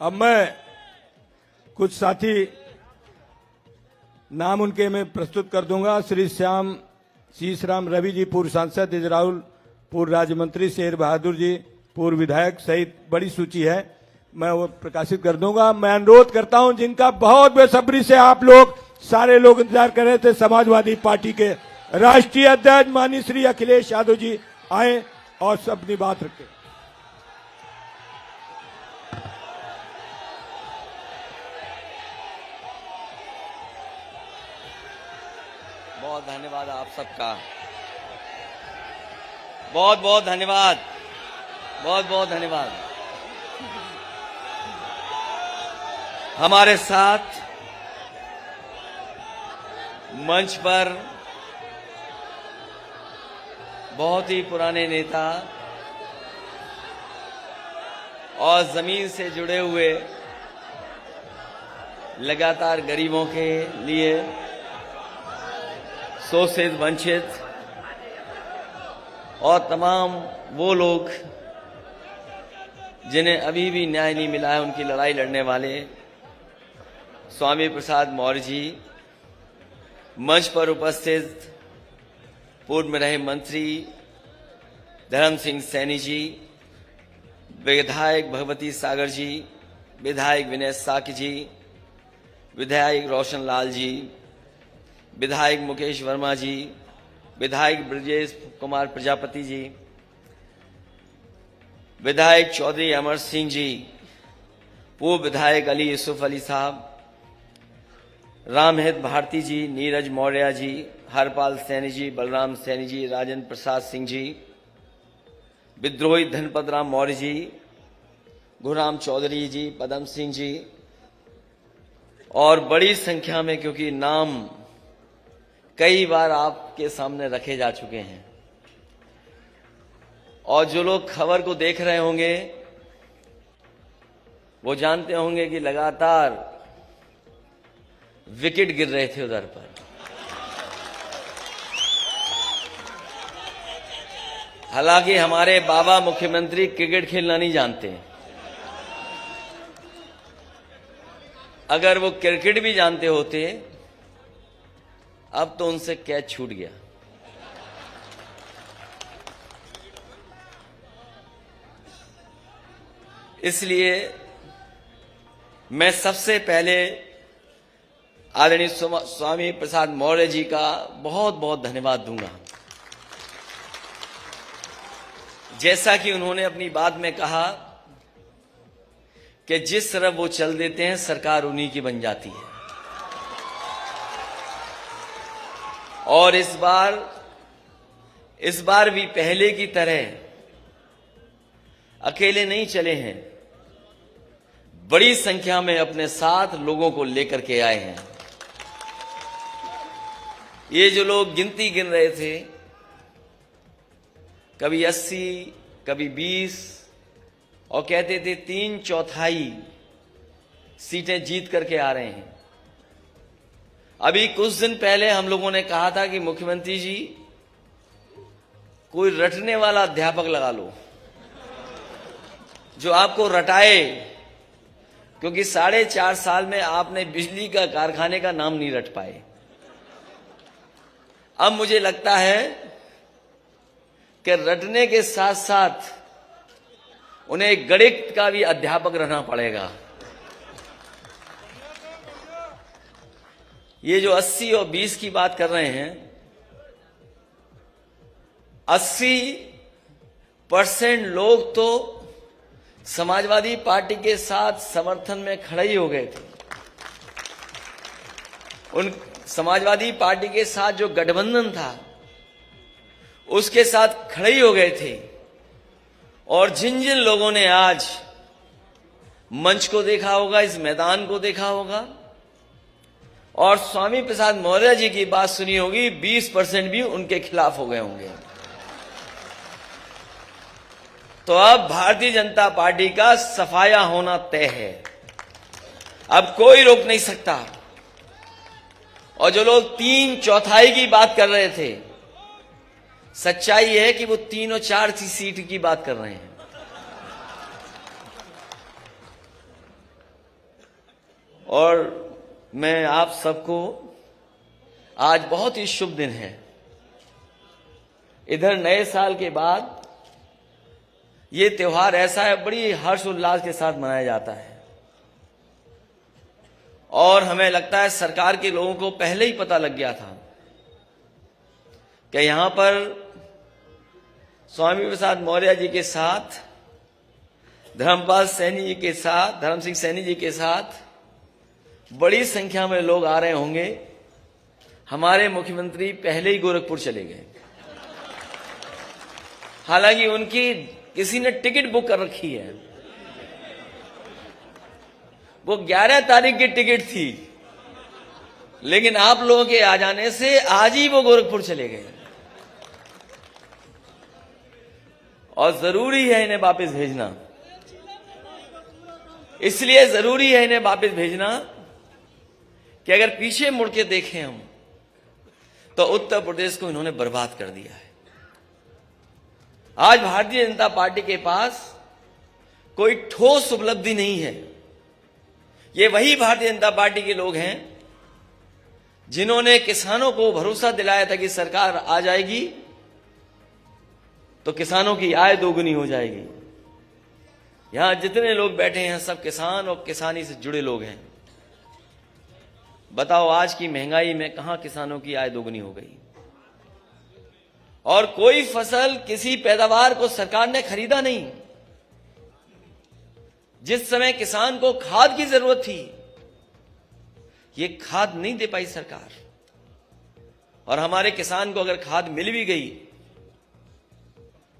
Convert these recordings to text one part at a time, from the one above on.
अब मैं कुछ साथी नाम उनके मैं प्रस्तुत कर दूंगा। श्री श्याम शीशराम रवि जी, पूर्व सांसद, इजराउल पूर्व राज्य मंत्री, शेर बहादुर जी पूर्व विधायक सहित बड़ी सूची है, मैं वो प्रकाशित कर दूंगा। मैं अनुरोध करता हूं जिनका बहुत बेसब्री से आप लोग सारे लोग इंतजार कर रहे थे, समाजवादी पार्टी के राष्ट्रीय अध्यक्ष माननीय श्री अखिलेश यादव जी आए और अपनी बात रखें। बहुत धन्यवाद आप सबका, बहुत बहुत धन्यवाद, बहुत बहुत धन्यवाद। हमारे साथ मंच पर बहुत ही पुराने नेता और जमीन से जुड़े हुए, लगातार गरीबों के लिए, शोषित वंचित और तमाम वो लोग जिन्हें अभी भी न्याय नहीं मिला है, उनकी लड़ाई लड़ने वाले स्वामी प्रसाद मौर्य जी, मंच पर उपस्थित पूर्व में रहे मंत्री धर्म सिंह सैनी जी, विधायक भगवती सागर जी, विधायक विनय साकी जी, विधायक रोशन लाल जी, विधायक मुकेश वर्मा जी, विधायक ब्रजेश कुमार प्रजापति जी, विधायक चौधरी अमर सिंह जी, पूर्व विधायक अली यूसुफ अली साहब, रामहित भारती जी, नीरज मौर्य जी, हरपाल सैनी जी, बलराम सैनी जी, राजेंद्र प्रसाद सिंह जी, विद्रोही धनपत राम मौर्य जी, गुरराम चौधरी जी, पदम सिंह जी, और बड़ी संख्या में, क्योंकि नाम कई बार आपके सामने रखे जा चुके हैं, और जो लोग खबर को देख रहे होंगे वो जानते होंगे कि लगातार विकेट गिर रहे थे उधर पर। हालांकि हमारे बाबा मुख्यमंत्री क्रिकेट खेलना नहीं जानते। अगर वो क्रिकेट भी जानते होते अब तो उनसे कैच छूट गया। इसलिए मैं सबसे पहले आदरणीय स्वामी प्रसाद मौर्य जी का बहुत बहुत धन्यवाद दूंगा। जैसा कि उन्होंने अपनी बात में कहा कि जिस तरफ वो चल देते हैं सरकार उन्हीं की बन जाती है, और इस बार भी पहले की तरह अकेले नहीं चले हैं, बड़ी संख्या में अपने साथ लोगों को लेकर के आए हैं। ये जो लोग गिनती गिन रहे थे, कभी 80, कभी 20, और कहते थे 3/4 सीटें जीत करके आ रहे हैं। अभी कुछ दिन पहले हम लोगों ने कहा था कि मुख्यमंत्री जी कोई रटने वाला अध्यापक लगा लो जो आपको रटाए, क्योंकि 4.5 साल में आपने बिजली का कारखाने का नाम नहीं रट पाए। अब मुझे लगता है कि रटने के साथ साथ उन्हें गणित का भी अध्यापक रहना पड़ेगा। ये जो 80 और 20 की बात कर रहे हैं, 80% लोग तो समाजवादी पार्टी के साथ समर्थन में खड़े ही हो गए थे। उन समाजवादी पार्टी के साथ जो गठबंधन था उसके साथ खड़े ही हो गए थे। और जिन जिन लोगों ने आज मंच को देखा होगा, इस मैदान को देखा होगा और स्वामी प्रसाद मौर्य जी की बात सुनी होगी, 20% भी उनके खिलाफ हो गए होंगे। तो अब भारतीय जनता पार्टी का सफाया होना तय है, अब कोई रोक नहीं सकता। और जो लोग 3/4 की बात कर रहे थे, सच्चाई है कि वो 3 और 4 सीट की बात कर रहे हैं। और मैं आप सबको, आज बहुत ही शुभ दिन है। इधर नए साल के बाद ये त्योहार ऐसा है, बड़ी हर्ष उल्लास के साथ मनाया जाता है। और हमें लगता है सरकार के लोगों को पहले ही पता लग गया था कि यहां पर स्वामी प्रसाद मौर्य जी के साथ, धर्मपाल सैनी जी के साथ, धर्म सिंह सैनी जी के साथ बड़ी संख्या में लोग आ रहे होंगे। हमारे मुख्यमंत्री पहले ही गोरखपुर चले गए, हालांकि उनकी किसी ने टिकट बुक कर रखी है। वो 11 तारीख की टिकट थी, लेकिन आप लोगों के आ जाने से आज ही वो गोरखपुर चले गए। और जरूरी है इन्हें वापस भेजना, इसलिए जरूरी है इन्हें वापस भेजना कि अगर पीछे मुड़ के देखें हम, तो उत्तर प्रदेश को इन्होंने बर्बाद कर दिया है। आज भारतीय जनता पार्टी के पास कोई ठोस उपलब्धि नहीं है। ये वही भारतीय जनता पार्टी के लोग हैं जिन्होंने किसानों को भरोसा दिलाया था कि सरकार आ जाएगी तो किसानों की आय दोगुनी हो जाएगी। यहां जितने लोग बैठे हैं सब किसान और किसानी से जुड़े लोग हैं। बताओ आज की महंगाई में कहां किसानों की आय दोगुनी हो गई? और कोई फसल, किसी पैदावार को सरकार ने खरीदा नहीं। जिस समय किसान को खाद की जरूरत थी, ये खाद नहीं दे पाई सरकार। और हमारे किसान को अगर खाद मिल भी गई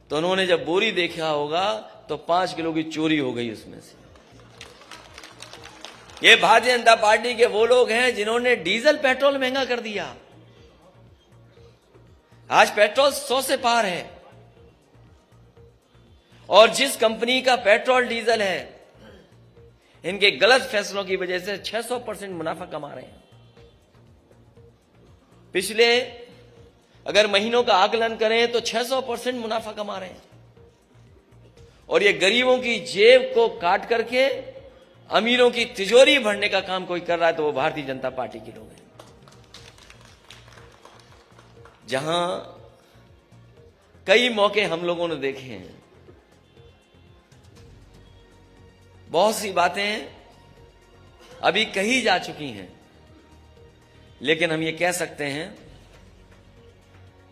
तो उन्होंने जब बोरी देखा होगा तो 5 किलो की चोरी हो गई उसमें से। ये भारतीय जनता पार्टी के वो लोग हैं जिन्होंने डीजल पेट्रोल महंगा कर दिया। आज पेट्रोल 100 से पार है। और जिस कंपनी का पेट्रोल डीजल है, इनके गलत फैसलों की वजह से 600% मुनाफा कमा रहे हैं। पिछले अगर महीनों का आकलन करें तो 600% मुनाफा कमा रहे हैं। और ये गरीबों की जेब को काट करके अमीरों की तिजोरी भरने का काम कोई कर रहा है तो वो भारतीय जनता पार्टी के लोग हैं। जहां कई मौके हम लोगों ने देखे हैं, बहुत सी बातें अभी कही जा चुकी हैं, लेकिन हम ये कह सकते हैं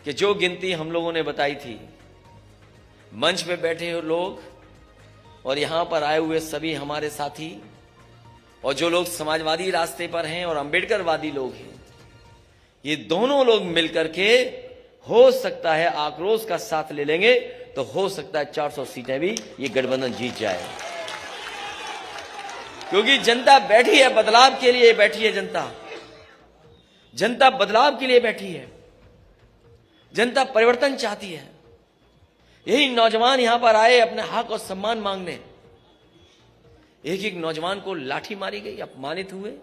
कि जो गिनती हम लोगों ने बताई थी, मंच पे बैठे हुए लोग और यहां पर आए हुए सभी हमारे साथी और जो लोग समाजवादी रास्ते पर हैं और अंबेडकरवादी लोग हैं, ये दोनों लोग मिलकर के हो सकता है आक्रोश का साथ ले लेंगे तो हो सकता है 400 सीटें भी ये गठबंधन जीत जाए। क्योंकि जनता बैठी है, बदलाव के लिए बैठी है। जनता बदलाव के लिए बैठी है। जनता परिवर्तन चाहती है। यही नौजवान यहां पर आए अपने हक और सम्मान मांगने। एक नौजवान को लाठी मारी गई, अपमानित हुए,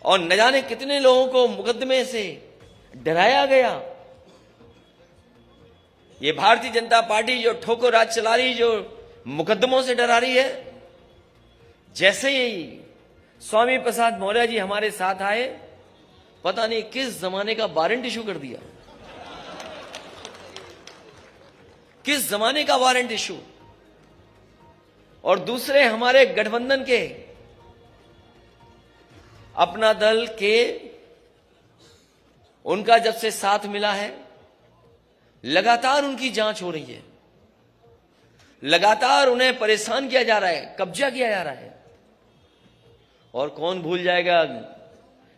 और न जाने कितने लोगों को मुकदमे से डराया गया। ये भारतीय जनता पार्टी जो ठोकर राज चला रही, जो मुकदमों से डरा रही है, जैसे ही स्वामी प्रसाद मौर्य जी हमारे साथ आए, पता नहीं किस जमाने का वारंट इशू कर दिया। किस जमाने का वारंट इशू। और दूसरे हमारे गठबंधन के, अपना दल के, उनका जब से साथ मिला है, लगातार उनकी जांच हो रही है। लगातार उन्हें परेशान किया जा रहा है, कब्जा किया जा रहा है। और कौन भूल जाएगा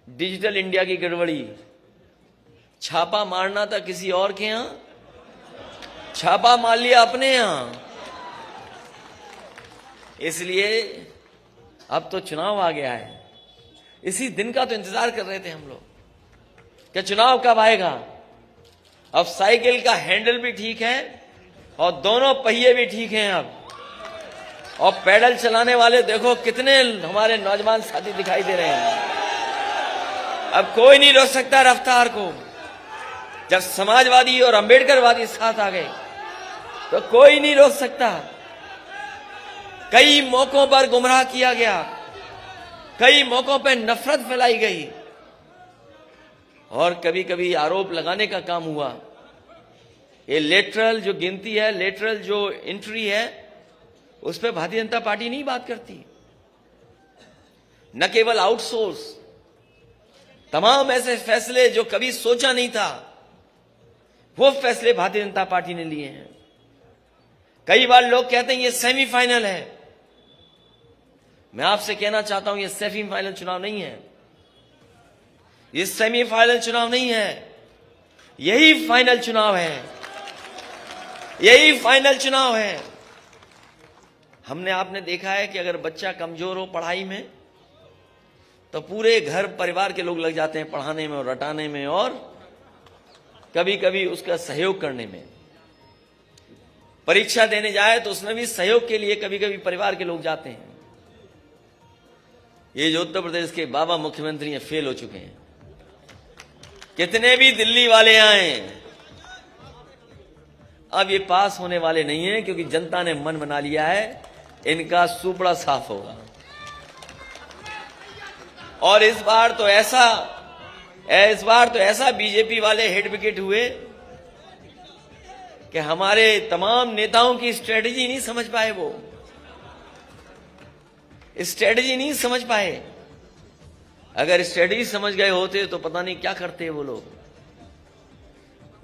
डिजिटल इंडिया की गड़बड़ी। छापा मारना था किसी और के यहां, छापा मार लिया अपने यहां। इसलिए अब तो चुनाव आ गया है। इसी दिन का तो इंतजार कर रहे थे हम लोग कि चुनाव कब आएगा। अब साइकिल का हैंडल भी ठीक है और दोनों पहिए भी ठीक हैं अब। और पैडल चलाने वाले देखो कितने हमारे नौजवान साथी दिखाई दे रहे हैं। अब कोई नहीं रोक सकता रफ्तार को। जब समाजवादी और अंबेडकरवादी साथ आ गए तो कोई नहीं रोक सकता। कई मौकों पर गुमराह किया गया, कई मौकों पर नफरत फैलाई गई और कभी कभी आरोप लगाने का काम हुआ। ये लेटरल जो गिनती है, लेटरल जो एंट्री है, उस पर भारतीय जनता पार्टी नहीं बात करती। न केवल आउटसोर्स, तमाम ऐसे फैसले जो कभी सोचा नहीं था, वो फैसले भारतीय जनता पार्टी ने लिए हैं। कई बार लोग कहते हैं ये सेमीफाइनल है। मैं आपसे कहना चाहता हूं ये सेमीफाइनल चुनाव नहीं है, ये सेमीफाइनल चुनाव नहीं है, यही फाइनल चुनाव है, यही फाइनल चुनाव है। हमने आपने देखा है कि अगर बच्चा कमजोर हो पढ़ाई में तो पूरे घर परिवार के लोग लग जाते हैं पढ़ाने में और रटाने में और कभी कभी उसका सहयोग करने में। परीक्षा देने जाए तो उसमें भी सहयोग के लिए कभी कभी परिवार के लोग जाते हैं। ये जो उत्तर प्रदेश के बाबा मुख्यमंत्री हैं, फेल हो चुके हैं। कितने भी दिल्ली वाले आए, अब ये पास होने वाले नहीं है, क्योंकि जनता ने मन बना लिया है इनका सुपड़ा साफ होगा। और इस बार तो ऐसा बीजेपी वाले हेड विकेट हुए कि हमारे तमाम नेताओं की स्ट्रेटजी नहीं समझ पाए, वो स्ट्रेटजी नहीं समझ पाए। अगर स्ट्रेटजी समझ गए होते तो पता नहीं क्या करते वो लोग,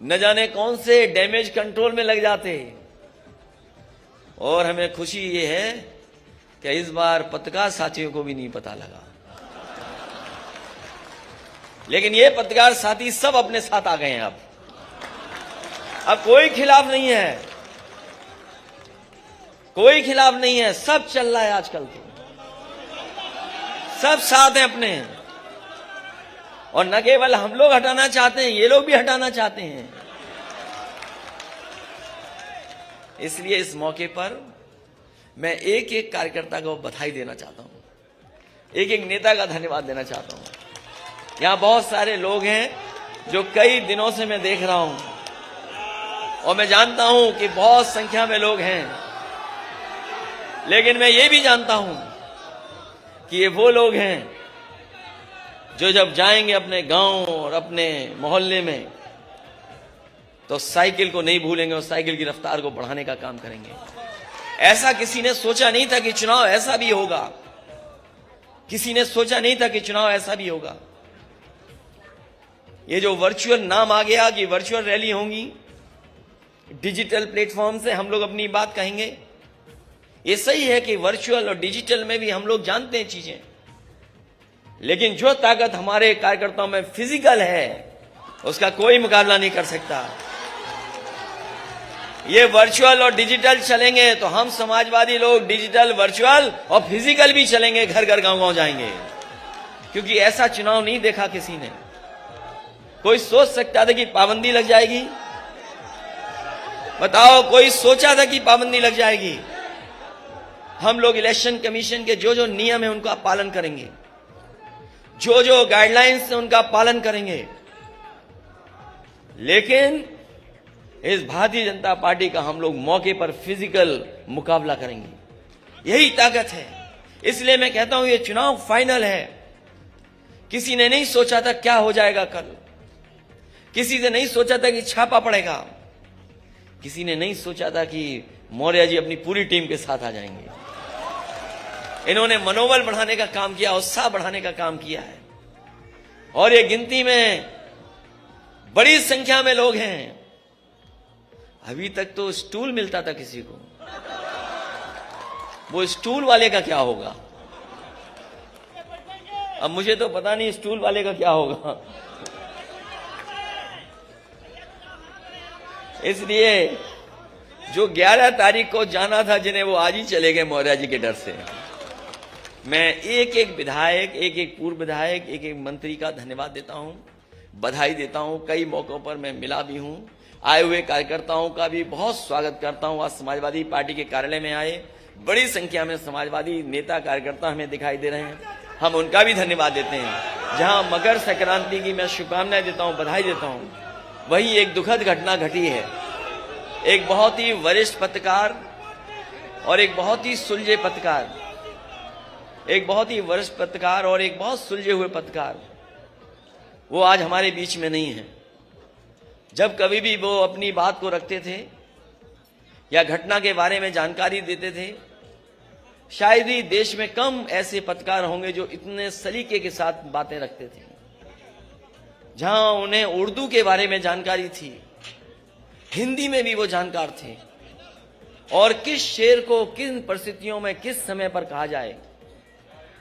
न जाने कौन से डैमेज कंट्रोल में लग जाते। और हमें खुशी ये है कि इस बार पत्रकार साथियों को भी नहीं पता लगा, लेकिन ये पत्रकार साथी सब अपने साथ आ गए हैं। अब कोई खिलाफ नहीं है, कोई खिलाफ नहीं है, सब चल रहा है आजकल तो, सब साथ हैं अपने। और न केवल हम लोग हटाना चाहते हैं, ये लोग भी हटाना चाहते हैं। इसलिए इस मौके पर मैं एक एक कार्यकर्ता को बधाई देना चाहता हूं, एक एक नेता का धन्यवाद देना चाहता हूं। यहां बहुत सारे लोग हैं जो कई दिनों से मैं देख रहा हूं, और मैं जानता हूं कि बहुत संख्या में लोग हैं, लेकिन मैं ये भी जानता हूं कि ये वो लोग हैं जो जब जाएंगे अपने गांव और अपने मोहल्ले में तो साइकिल को नहीं भूलेंगे और साइकिल की रफ्तार को बढ़ाने का काम करेंगे। ऐसा किसी ने सोचा नहीं था कि चुनाव ऐसा भी होगा, किसी ने सोचा नहीं था कि चुनाव ऐसा भी होगा। ये जो वर्चुअल नाम आ गया कि वर्चुअल रैली होंगी, डिजिटल प्लेटफॉर्म से हम लोग अपनी बात कहेंगे, ये सही है कि वर्चुअल और डिजिटल में भी हम लोग जानते हैं चीजें, लेकिन जो ताकत हमारे कार्यकर्ताओं में फिजिकल है उसका कोई मुकाबला नहीं कर सकता। ये वर्चुअल और डिजिटल चलेंगे तो हम समाजवादी लोग डिजिटल, वर्चुअल और फिजिकल भी चलेंगे, घर घर गांव गांव जाएंगे, क्योंकि ऐसा चुनाव नहीं देखा किसी ने। कोई सोच सकता था कि पाबंदी लग जाएगी? बताओ, कोई सोचा था कि पाबंदी लग जाएगी? हम लोग इलेक्शन कमीशन के जो जो नियम है उनका पालन करेंगे, जो जो गाइडलाइंस है उनका पालन करेंगे, लेकिन इस भारतीय जनता पार्टी का हम लोग मौके पर फिजिकल मुकाबला करेंगे। यही ताकत है। इसलिए मैं कहता हूं ये चुनाव फाइनल है। किसी ने नहीं सोचा था क्या हो जाएगा कल, किसी ने नहीं सोचा था कि छापा पड़ेगा, किसी ने नहीं सोचा था कि मौर्य जी अपनी पूरी टीम के साथ आ जाएंगे। इन्होंने मनोबल बढ़ाने का काम किया, उत्साह बढ़ाने का काम किया है, और ये गिनती में बड़ी संख्या में लोग हैं। अभी तक तो स्टूल मिलता था किसी को, वो स्टूल वाले का क्या होगा? अब मुझे तो पता नहीं स्टूल वाले का क्या होगा। इसलिए जो 11 तारीख को जाना था जिन्हें, वो आज ही चले गए मौर्य जी के डर से। मैं एक एक विधायक, एक एक पूर्व विधायक, एक एक मंत्री का धन्यवाद देता हूं, बधाई देता हूं। कई मौकों पर मैं मिला भी हूं। आए हुए कार्यकर्ताओं का भी बहुत स्वागत करता हूं। आज समाजवादी पार्टी के कार्यालय में आए बड़ी संख्या में समाजवादी नेता कार्यकर्ता हमें दिखाई दे रहे हैं, हम उनका भी धन्यवाद देते हैं। जहां मकर संक्रांति की मैं शुभकामनाएं देता हूं, बधाई देता हूं, वही एक दुखद घटना घटी है। एक बहुत ही वरिष्ठ पत्रकार और एक बहुत ही सुलझे पत्रकार, एक बहुत ही वरिष्ठ पत्रकार और एक बहुत सुलझे हुए पत्रकार, वो आज हमारे बीच में नहीं है। जब कभी भी वो अपनी बात को रखते थे या घटना के बारे में जानकारी देते थे, शायद ही देश में कम ऐसे पत्रकार होंगे जो इतने सलीके के साथ बातें रखते थे। जहां उन्हें उर्दू के बारे में जानकारी थी, हिंदी में भी वो जानकार थे, और किस शेर को किन परिस्थितियों में किस समय पर कहा जाए,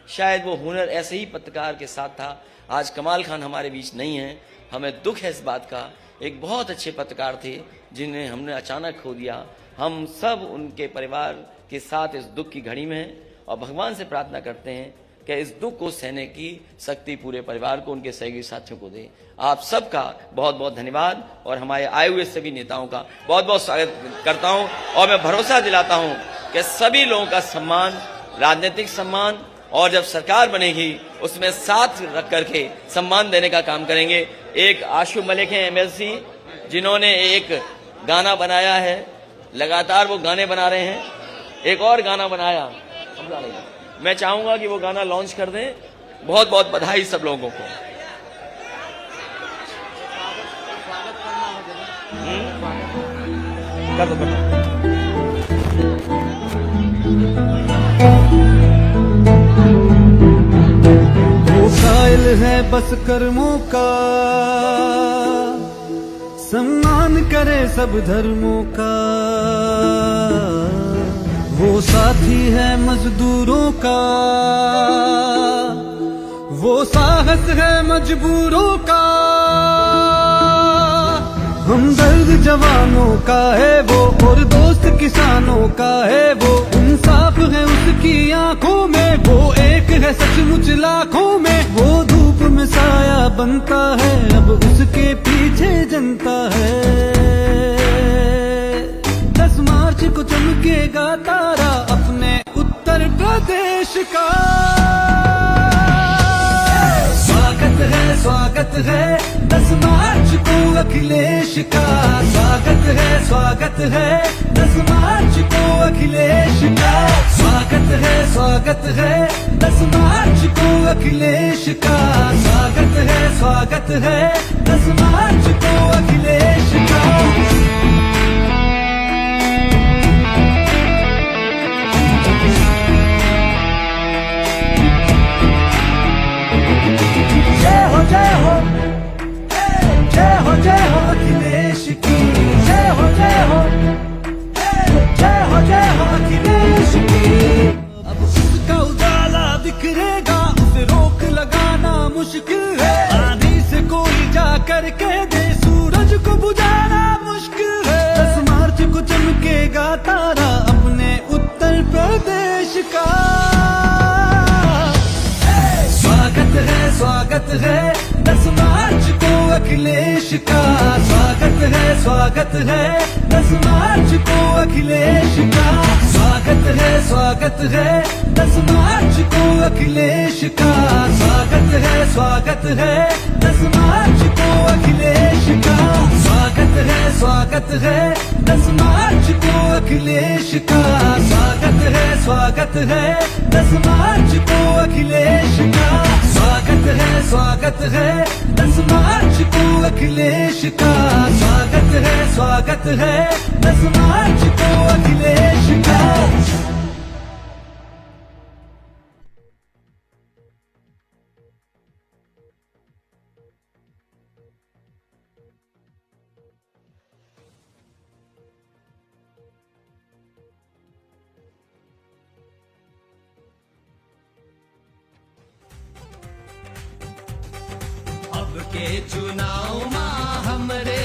शायद वो हुनर ऐसे ही पत्रकार के साथ था। आज कमाल खान हमारे बीच नहीं है, हमें दुख है इस बात का। एक बहुत अच्छे पत्रकार थे जिन्हें हमने अचानक खो दिया। हम सब उनके परिवार के साथ इस दुख की घड़ी में हैं और भगवान से प्रार्थना करते हैं कि इस दुख को सहने की शक्ति पूरे परिवार को, उनके सहयोगी साथियों को दे। आप सबका बहुत बहुत धन्यवाद और हमारे आए हुए सभी नेताओं का बहुत बहुत स्वागत करता हूं और मैं भरोसा दिलाता हूं कि सभी लोगों का सम्मान, राजनीतिक सम्मान, और जब सरकार बनेगी उसमें साथ रख करके सम्मान देने का काम करेंगे। एक आशु मलिक हैं एमएलसी, जिन्होंने एक गाना बनाया है, लगातार वो गाने बना रहे हैं। एक और गाना बनाया, मैं चाहूंगा कि वो गाना लॉन्च कर दें। बहुत बहुत बधाई सब लोगों को। कर दो। कायल है बस कर्मों का, सम्मान करे सब धर्मों का। वो साथी है मजदूरों का, वो साहस है मजबूरों का। हमदर्द जवानों का है वो, और दोस्त किसानों का है वो। इंसाफ है उसकी आंखों में, वो एक है सचमुच लाखों में। वो धूप में साया बनता है, अब उसके पीछे जनता है। 10 मार्च को चमकेगा तारा अपने उत्तर प्रदेश का। स्वागत है 10 मार्च को अखिलेश का। स्वागत है 10 मार्च को अखिलेश का। स्वागत है 10 मार्च को अखिलेश का। स्वागत है 10 मार्च को अखिलेश का। जय हो अखिलेश की, जय हो अखिलेश की। अब उसका उजाला बिखरेगा, उसे रोक लगाना मुश्किल है। आंधी से कोई जा कर कह दे, सूरज को बुझाना मुश्किल है। 10 मार्च को चमकेगा तारा अपने उत्तर प्रदेश का। स्वागत है 10 मार्च को अखिलेश का। स्वागत है 10 मार्च को अखिलेश का। स्वागत है 10 मार्च को अखिलेश का। स्वागत है 10 मार्च को अखिलेश का। स्वागत है 10 मार्च को अखिलेश का। स्वागत है 10 मार्च को अखिलेश का। स्वागत है 10 मार्च को अखिलेश का। स्वागत है 10 मार्च को अखिलेश का। अब के चुनाव में हमरे